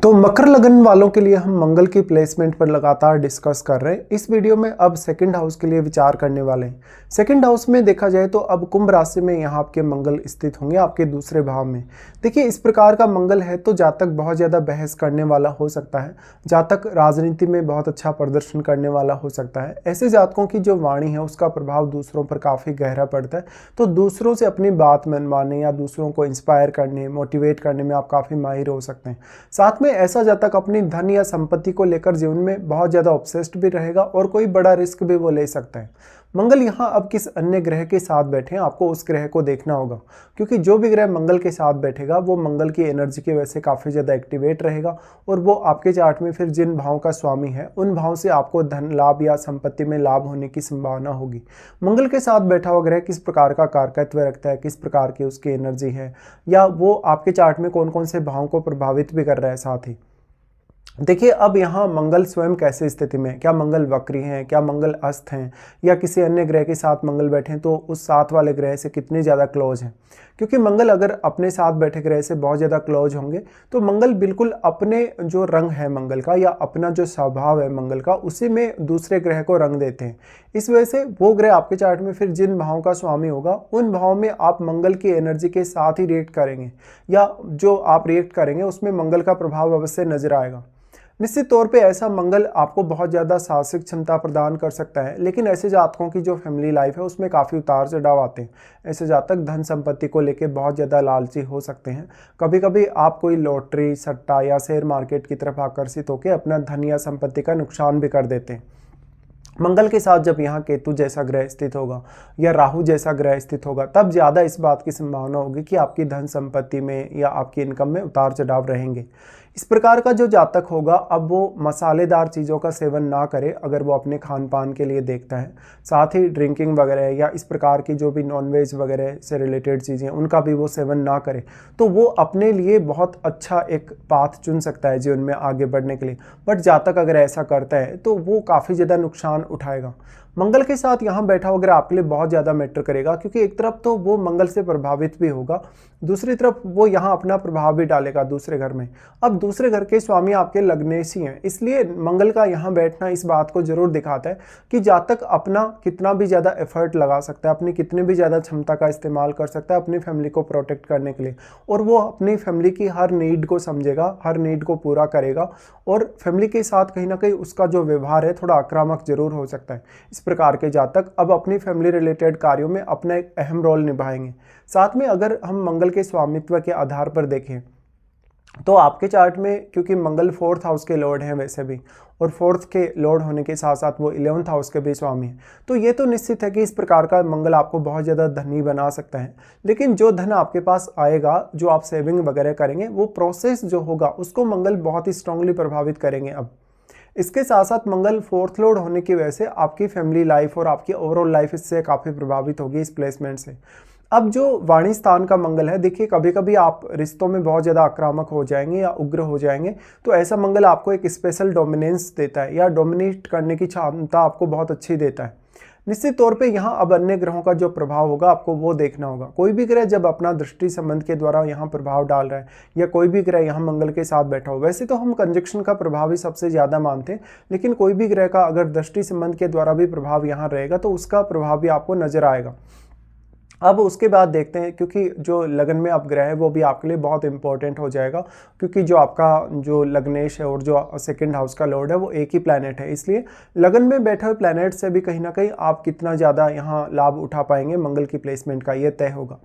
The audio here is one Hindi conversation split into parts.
तो मकर लगन वालों के लिए हम मंगल की प्लेसमेंट पर लगातार डिस्कस कर रहे हैं। इस वीडियो में अब सेकंड हाउस के लिए विचार करने वाले हैं। सेकंड हाउस में देखा जाए तो अब कुंभ राशि में यहाँ आपके मंगल स्थित होंगे, आपके दूसरे भाव में। देखिए, इस प्रकार का मंगल है तो जातक बहुत ज़्यादा बहस करने वाला हो सकता है, जातक राजनीति में बहुत अच्छा प्रदर्शन करने वाला हो सकता है। ऐसे जातकों की जो वाणी है उसका प्रभाव दूसरों पर काफ़ी गहरा पड़ता है, तो दूसरों से अपनी बात मनवाने या दूसरों को इंस्पायर करने, मोटिवेट करने में आप काफ़ी माहिर हो सकते हैं। साथ में ऐसा जातक अपनी धन या संपत्ति को लेकर जीवन में बहुत ज़्यादा ऑब्सेस्ड भी रहेगा और कोई बड़ा रिस्क भी वो ले सकता है। मंगल यहाँ अब किस अन्य ग्रह के साथ बैठे हैं, आपको उस ग्रह को देखना होगा, क्योंकि जो भी ग्रह मंगल के साथ बैठेगा वो मंगल की एनर्जी की वजह से काफ़ी ज़्यादा एक्टिवेट रहेगा और वो आपके चार्ट में फिर जिन भावों का स्वामी है उन भाव से आपको धन लाभ या संपत्ति में लाभ होने की संभावना होगी। मंगल के साथ बैठा हुआ ग्रह किस प्रकार का कारकत्व रखता है, किस प्रकार की उसकी एनर्जी है, या वो आपके चार्ट में कौन कौन से भावों को प्रभावित भी कर रहा है। साथ ही देखिए, अब यहाँ मंगल स्वयं कैसे स्थिति में है, क्या मंगल वक्री हैं, क्या मंगल अस्त हैं, या किसी अन्य ग्रह के साथ मंगल बैठे हैं तो उस साथ वाले ग्रह से कितने ज़्यादा क्लोज हैं। क्योंकि मंगल अगर अपने साथ बैठे ग्रह से बहुत ज़्यादा क्लोज होंगे तो मंगल बिल्कुल अपने जो रंग है मंगल का या अपना जो स्वभाव है मंगल का उसी में दूसरे ग्रह को रंग देते हैं। इस वजह से वो ग्रह आपके चार्ट में फिर जिन भावों का स्वामी होगा उन भावों में आप मंगल की एनर्जी के साथ ही रिएक्ट करेंगे, या जो आप रिएक्ट करेंगे उसमें मंगल का प्रभाव अवश्य नजर आएगा। निश्चित तौर पे ऐसा मंगल आपको बहुत ज़्यादा साहसिक क्षमता प्रदान कर सकता है, लेकिन ऐसे जातकों की जो फैमिली लाइफ है उसमें काफ़ी उतार चढ़ाव आते हैं। ऐसे जातक धन संपत्ति को लेके बहुत ज़्यादा लालची हो सकते हैं। कभी कभी आप कोई लॉटरी, सट्टा या शेयर मार्केट की तरफ आकर्षित होकर अपना धन या संपत्ति का नुकसान भी कर देते हैं। मंगल के साथ जब यहाँ केतु जैसा ग्रह स्थित होगा या राहु जैसा ग्रह स्थित होगा तब ज़्यादा इस बात की संभावना होगी कि आपकी धन संपत्ति में या आपकी इनकम में उतार चढ़ाव रहेंगे। इस प्रकार का जो जातक होगा अब वो मसालेदार चीज़ों का सेवन ना करे अगर वो अपने खान पान के लिए देखता है। साथ ही ड्रिंकिंग वगैरह या इस प्रकार की जो भी नॉनवेज वगैरह से रिलेटेड चीज़ें उनका भी वो सेवन ना करे, तो वो अपने लिए बहुत अच्छा एक पाथ चुन सकता है जीवन में आगे बढ़ने के लिए। बट जातक अगर ऐसा करता है तो वो काफ़ी ज़्यादा नुकसान उठाएगा। मंगल के साथ यहाँ बैठा हुआ ग्रह आपके लिए बहुत ज़्यादा मैटर करेगा, क्योंकि एक तरफ तो वो मंगल से प्रभावित भी होगा, दूसरी तरफ वो यहाँ अपना प्रभाव भी डालेगा दूसरे घर में। अब दूसरे घर के स्वामी आपके लग्नेशी हैं, इसलिए मंगल का यहाँ बैठना इस बात को जरूर दिखाता है कि जातक अपना कितना भी ज़्यादा एफर्ट लगा सकता है, अपनी कितनी भी ज़्यादा क्षमता का इस्तेमाल कर सकता है अपनी फैमिली को प्रोटेक्ट करने के लिए, और वो अपनी फैमिली की हर नीड को समझेगा, हर नीड को पूरा करेगा, और फैमिली के साथ कहीं ना कहीं उसका जो व्यवहार है थोड़ा आक्रामक जरूर हो सकता है। इस प्रकार के जातक अब अपनी फैमिली रिलेटेड कार्यों में अपना एक अहम रोल निभाएंगे। साथ में अगर हम मंगल के स्वामित्व के आधार पर देखें तो आपके चार्ट में, क्योंकि मंगल 4th हाउस के लॉर्ड हैं वैसे भी, और 4th के लॉर्ड होने के साथ साथ वो 11th हाउस के भी स्वामी हैं, तो ये तो निश्चित है कि इस प्रकार का मंगल आपको बहुत ज़्यादा धनी बना सकता है। लेकिन जो धन आपके पास आएगा, जो आप सेविंग वगैरह करेंगे, वो प्रोसेस जो होगा उसको मंगल बहुत ही स्ट्रांगली प्रभावित करेंगे। अब इसके साथ साथ मंगल 4th लॉर्ड होने की वजह से आपकी फैमिली लाइफ और आपकी ओवरऑल लाइफ इससे काफ़ी प्रभावित होगी इस प्लेसमेंट से। अब जो वाणी स्थान का मंगल है, देखिए कभी कभी आप रिश्तों में बहुत ज़्यादा आक्रामक हो जाएंगे या उग्र हो जाएंगे, तो ऐसा मंगल आपको एक स्पेशल डोमिनेंस देता है या डोमिनेट करने की क्षमता आपको बहुत अच्छी देता है। निश्चित तौर पे यहाँ अब अन्य ग्रहों का जो प्रभाव होगा आपको वो देखना होगा। कोई भी ग्रह जब अपना दृष्टि संबंध के द्वारा यहाँ प्रभाव डाल रहा है या कोई भी ग्रह यहाँ मंगल के साथ बैठा हो, वैसे तो हम कंजक्शन का प्रभाव ही सबसे ज़्यादा मानते हैं, लेकिन कोई भी ग्रह का अगर दृष्टि संबंध के द्वारा भी प्रभाव यहाँ रहेगा तो उसका प्रभाव भी आपको नजर आएगा। अब उसके बाद देखते हैं, क्योंकि जो लगन में अब ग्रह है वो भी आपके लिए बहुत इंपॉर्टेंट हो जाएगा, क्योंकि जो आपका जो लग्नेश है और जो सेकंड हाउस का लॉर्ड है वो एक ही प्लैनेट है, इसलिए लगन में बैठे हुए प्लैनेट से भी कहीं ना कहीं आप कितना ज़्यादा यहाँ लाभ उठा पाएंगे मंगल की प्लेसमेंट का, ये तय होगा।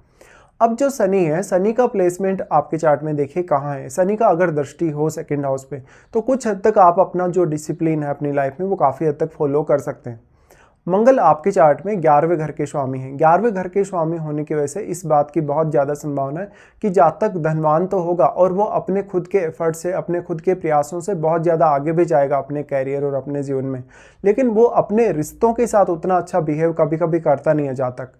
अब जो शनि है, शनि का प्लेसमेंट आपके चार्ट में देखिए कहाँ है। शनि का अगर दृष्टि हो सेकंड हाउस पे तो कुछ हद तक आप अपना जो डिसिप्लिन है अपनी लाइफ में वो काफ़ी हद तक फॉलो कर सकते हैं। मंगल आपके चार्ट में 11वें घर के स्वामी हैं। 11वें घर के स्वामी होने की वजह से इस बात की बहुत ज़्यादा संभावना है कि जातक धनवान तो होगा और वो अपने खुद के एफर्ट से, अपने खुद के प्रयासों से बहुत ज़्यादा आगे भी जाएगा अपने कैरियर और अपने जीवन में, लेकिन वो अपने रिश्तों के साथ उतना अच्छा बिहेव कभी कभी करता नहीं है जातक।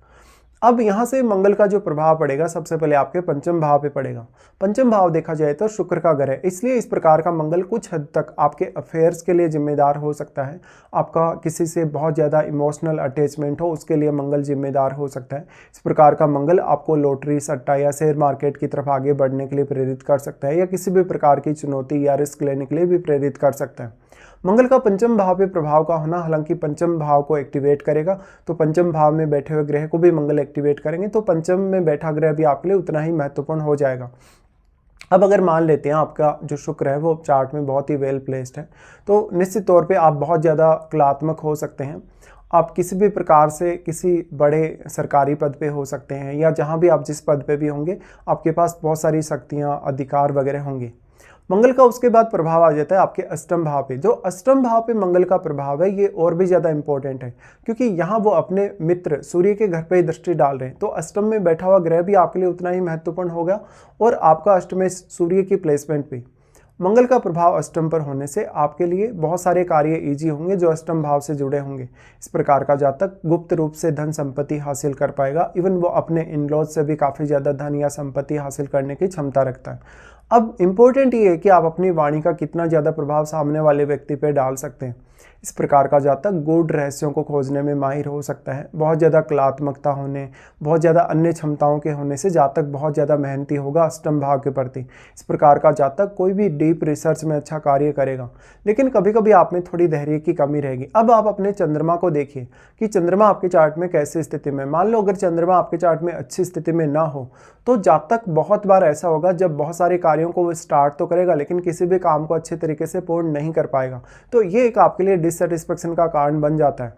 अब यहाँ से मंगल का जो प्रभाव पड़ेगा सबसे पहले आपके पंचम भाव पे पड़ेगा। पंचम भाव देखा जाए तो शुक्र का घर है, इसलिए इस प्रकार का मंगल कुछ हद तक आपके अफेयर्स के लिए जिम्मेदार हो सकता है। आपका किसी से बहुत ज़्यादा इमोशनल अटैचमेंट हो उसके लिए मंगल जिम्मेदार हो सकता है। इस प्रकार का मंगल आपको लॉटरी, सट्टा या शेयर मार्केट की तरफ आगे बढ़ने के लिए प्रेरित कर सकता है या किसी भी प्रकार की चुनौती या रिस्क लेने के लिए भी प्रेरित कर सकता है। मंगल का पंचम भाव पे प्रभाव का होना हालांकि पंचम भाव को एक्टिवेट करेगा, तो पंचम भाव में बैठे हुए ग्रह को भी मंगल एक्टिवेट करेंगे, तो पंचम में बैठा ग्रह भी आपके लिए उतना ही महत्वपूर्ण हो जाएगा। अब अगर मान लेते हैं आपका जो शुक्र है वो चार्ट में बहुत ही वेल प्लेस्ड है, तो निश्चित तौर पे आप बहुत ज़्यादा कलात्मक हो सकते हैं। आप किसी भी प्रकार से किसी बड़े सरकारी पद पे हो सकते हैं या जहाँ भी आप जिस पद पे भी होंगे आपके पास बहुत सारी शक्तियाँ, अधिकार वगैरह होंगे। मंगल का उसके बाद प्रभाव आ जाता है आपके अष्टम भाव पे। जो अष्टम भाव पे मंगल का प्रभाव है ये और भी ज़्यादा इंपॉर्टेंट है, क्योंकि यहाँ वो अपने मित्र सूर्य के घर पे ही दृष्टि डाल रहे हैं, तो अष्टम में बैठा हुआ ग्रह भी आपके लिए उतना ही महत्वपूर्ण होगा और आपका अष्टम में सूर्य की प्लेसमेंट भी। मंगल का प्रभाव अष्टम पर होने से आपके लिए बहुत सारे कार्य इजी होंगे जो अष्टम भाव से जुड़े होंगे। इस प्रकार का जातक गुप्त रूप से धन संपत्ति हासिल कर पाएगा, इवन वो अपने इन-लॉज से भी काफ़ी ज़्यादा धन या संपत्ति हासिल करने की क्षमता रखता है। अब इम्पोर्टेंट ये है कि आप अपनी वाणी का कितना ज़्यादा प्रभाव सामने वाले व्यक्ति पर डाल सकते हैं। इस प्रकार का जातक गूढ़ रहस्यों को खोजने में माहिर हो सकता है। बहुत ज़्यादा कलात्मकता होने, बहुत ज़्यादा अन्य क्षमताओं के होने से जातक बहुत ज़्यादा मेहनती होगा अष्टम भाव के प्रति। इस प्रकार का जातक कोई भी डीप रिसर्च में अच्छा कार्य करेगा, लेकिन कभी कभी आप में थोड़ी धैर्य की कमी रहेगी। अब आप अपने चंद्रमा को देखिए कि चंद्रमा आपके चार्ट में कैसी स्थिति में। मान लो अगर चंद्रमा आपके चार्ट में अच्छी स्थिति में ना हो तो जातक बहुत बार ऐसा होगा जब बहुत सारे कार्यों को वो स्टार्ट तो करेगा लेकिन किसी भी काम को अच्छे तरीके से पूर्ण नहीं कर पाएगा, तो ये एक आपके लिए डिससेटिस्फेक्शन का कारण बन जाता है।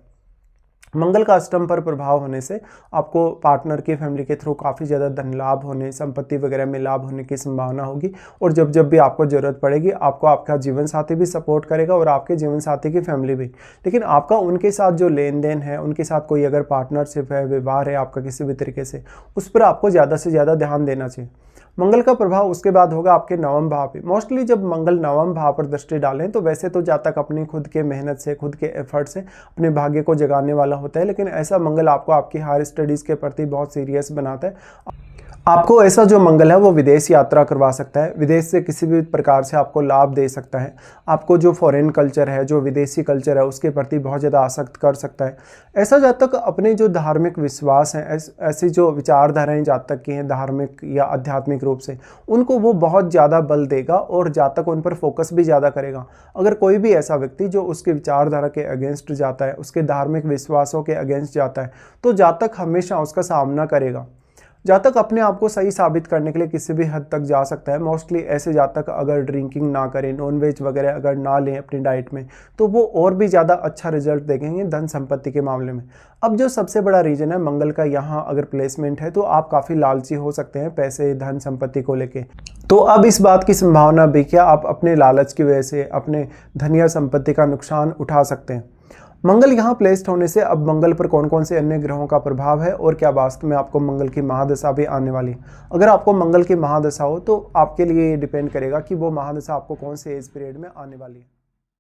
मंगल का अष्टम पर प्रभाव होने से आपको पार्टनर की फैमिली के थ्रू काफ़ी ज़्यादा धन लाभ होने, संपत्ति वगैरह में लाभ होने की संभावना होगी, और जब जब भी आपको ज़रूरत पड़ेगी आपको आपका जीवन साथी भी सपोर्ट करेगा और आपके जीवन साथी की फैमिली भी। लेकिन आपका उनके साथ जो लेन देन है, उनके साथ कोई अगर पार्टनरशिप है, व्यवहार है आपका किसी भी तरीके से, उस पर आपको ज़्यादा से ज़्यादा ध्यान देना चाहिए। मंगल का प्रभाव उसके बाद होगा आपके नवम भाव पे। मोस्टली जब मंगल नवम भाव पर दृष्टि डालें तो वैसे तो जातक अपनी खुद के मेहनत से, खुद के एफर्ट से अपने भाग्य को जगाने वाला होता है, लेकिन ऐसा मंगल आपको आपकी हायर स्टडीज़ के प्रति बहुत सीरियस बनाता है। आपको ऐसा जो मंगल है वो विदेश यात्रा करवा सकता है, विदेश से किसी भी प्रकार से आपको लाभ दे सकता है, आपको जो फॉरेन कल्चर है, जो विदेशी कल्चर है उसके प्रति बहुत ज़्यादा आसक्त कर सकता है। ऐसा जातक अपने जो धार्मिक विश्वास हैं, ऐसी जो विचारधाराएं जातक की हैं धार्मिक या आध्यात्मिक रूप से, उनको वो बहुत ज़्यादा बल देगा और जातक उन पर फोकस भी ज़्यादा करेगा। अगर कोई भी ऐसा व्यक्ति जो उसकी विचारधारा के अगेंस्ट जाता है, उसके धार्मिक विश्वासों के अगेंस्ट जाता है, तो जातक हमेशा उसका सामना करेगा। जातक अपने आप को सही साबित करने के लिए किसी भी हद तक जा सकता है। मोस्टली ऐसे जातक अगर ड्रिंकिंग ना करें, नॉनवेज वगैरह अगर ना लें अपनी डाइट में, तो वो और भी ज़्यादा अच्छा रिजल्ट देखेंगे धन संपत्ति के मामले में। अब जो सबसे बड़ा रीज़न है मंगल का, यहाँ अगर प्लेसमेंट है तो आप काफ़ी लालची हो सकते हैं पैसे, धन संपत्ति को लेके। तो अब इस बात की संभावना भी क्या आप अपने लालच की वजह से अपने धन या संपत्ति का नुकसान उठा सकते हैं। मंगल यहाँ प्लेस्ड होने से अब मंगल पर कौन कौन से अन्य ग्रहों का प्रभाव है और क्या वास्तव में आपको मंगल की महादशा भी आने वाली है। अगर आपको मंगल की महादशा हो तो आपके लिए ये डिपेंड करेगा कि वो महादशा आपको कौन से एज पीरियड में आने वाली है।